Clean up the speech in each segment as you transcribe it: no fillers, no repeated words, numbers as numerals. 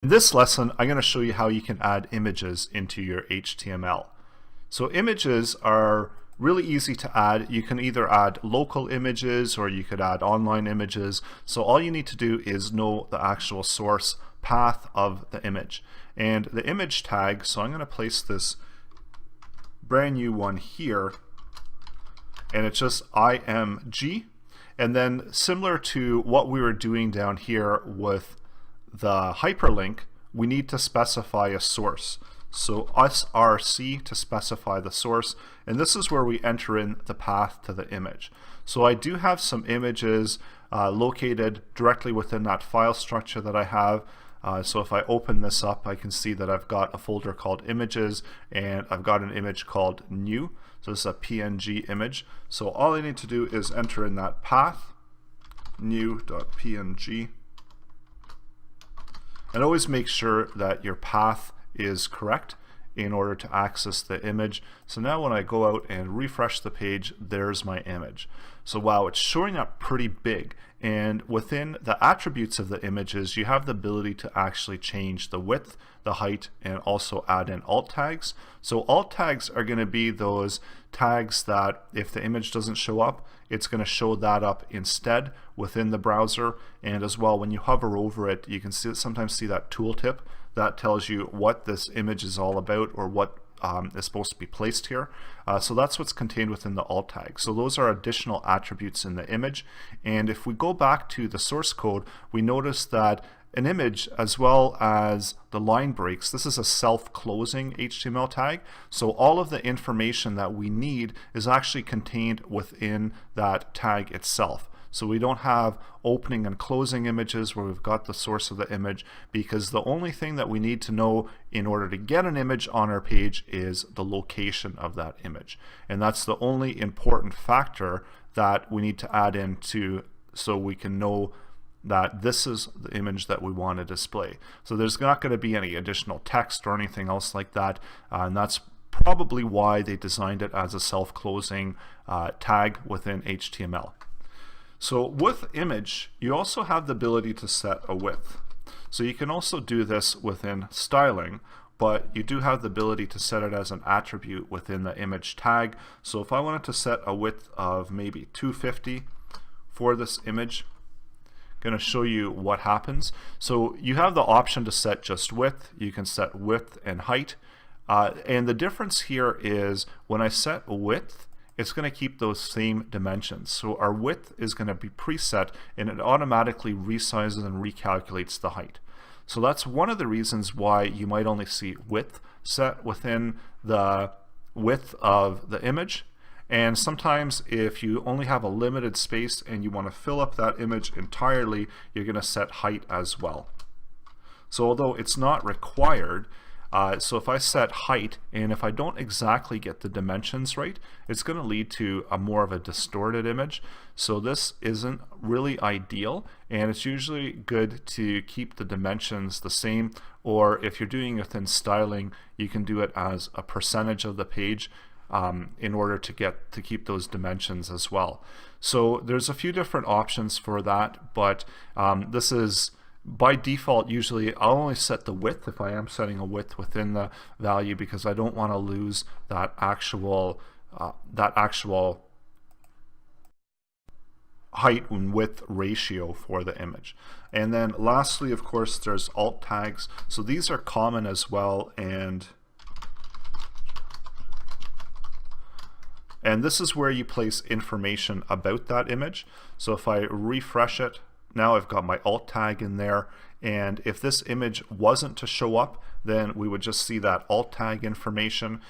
In this lesson, I'm going to show you how you can add images into your HTML. So images are really easy to add. You can either add local images or you could add online images. So all you need to do is know the actual source path of the image. And the image tag, so I'm going to place this brand new one here, and it's just img. And then similar to what we were doing down here with the hyperlink, we need to specify a source. So src to specify the source, and this is where we enter in the path to the image. So I do have some images located directly within that file structure that I have. So if I open this up, I can see that I've got a folder called images, and I've got an image called new. So this is a PNG image. So all I need to do is enter in that path, new.png. And always make sure that your path is correct in order to access the image. So now when I go out and refresh the page, there's my image. So wow, it's showing up pretty big. And within the attributes of the images, you have the ability to actually change the width, the height, and also add in alt tags. So alt tags are going to be those tags that if the image doesn't show up, it's going to show that up instead within the browser. And as well, when you hover over it, you can sometimes see that tooltip that tells you what this image is all about or what is supposed to be placed here. So that's what's contained within the alt tag. So those are additional attributes in the image. And if we go back to the source code, we notice that an image as well as the line breaks, this is a self-closing HTML tag. So all of the information that we need is actually contained within that tag itself. So we don't have opening and closing images where we've got the source of the image, because the only thing that we need to know in order to get an image on our page is the location of that image. And that's the only important factor that we need to add into so we can know that this is the image that we want to display. So there's not going to be any additional text or anything else like that, and that's probably why they designed it as a self-closing tag within HTML. So with image, you also have the ability to set a width. So you can also do this within styling, but you do have the ability to set it as an attribute within the image tag. So if I wanted to set a width of maybe 250 for this image, I'm going to show you what happens. So you have the option to set just width. You can set width and height. And the difference here is when I set width, it's going to keep those same dimensions. So our width is going to be preset, and it automatically resizes and recalculates the height. So that's one of the reasons why you might only see width set within the width of the image. And sometimes if you only have a limited space and you want to fill up that image entirely, you're going to set height as well. So although it's not required, so if I set height, and if I don't exactly get the dimensions right, it's going to lead to a more of a distorted image. So this isn't really ideal, and it's usually good to keep the dimensions the same, or if you're doing it within styling, you can do it as a percentage of the page in order to keep those dimensions as well. So there's a few different options for that, but this is by default. Usually I'll only set the width if I am setting a width within the value, because I don't want to lose that actual height and width ratio for the image. And then lastly, of course, there's alt tags. So these are common as well, and this is where you place information about that image. So if I refresh it, now I've got my alt tag in there, and if this image wasn't to show up, then we would just see that alt tag information.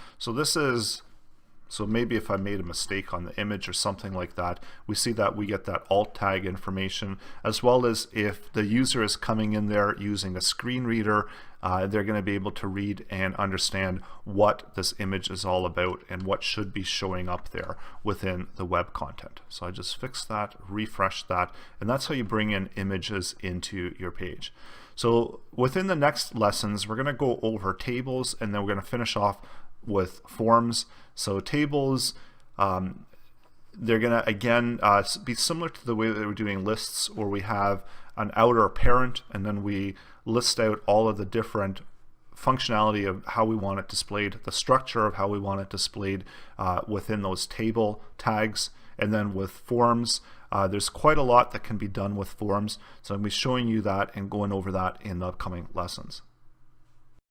So maybe if I made a mistake on the image or something like that, we see that we get that alt tag information, as well as if the user is coming in there using a screen reader, they're going to be able to read and understand what this image is all about and what should be showing up there within the web content. So I just fixed that, refreshed that, and that's how you bring in images into your page. So within the next lessons, we're going to go over tables, and then we're going to finish off with forms. So tables, they're going to again be similar to the way that we're doing lists, where we have an outer parent and then we list out all of the different functionality of how we want it displayed, the structure of how we want it displayed within those table tags. And then with forms, there's quite a lot that can be done with forms. So I'm going to be showing you that and going over that in the upcoming lessons.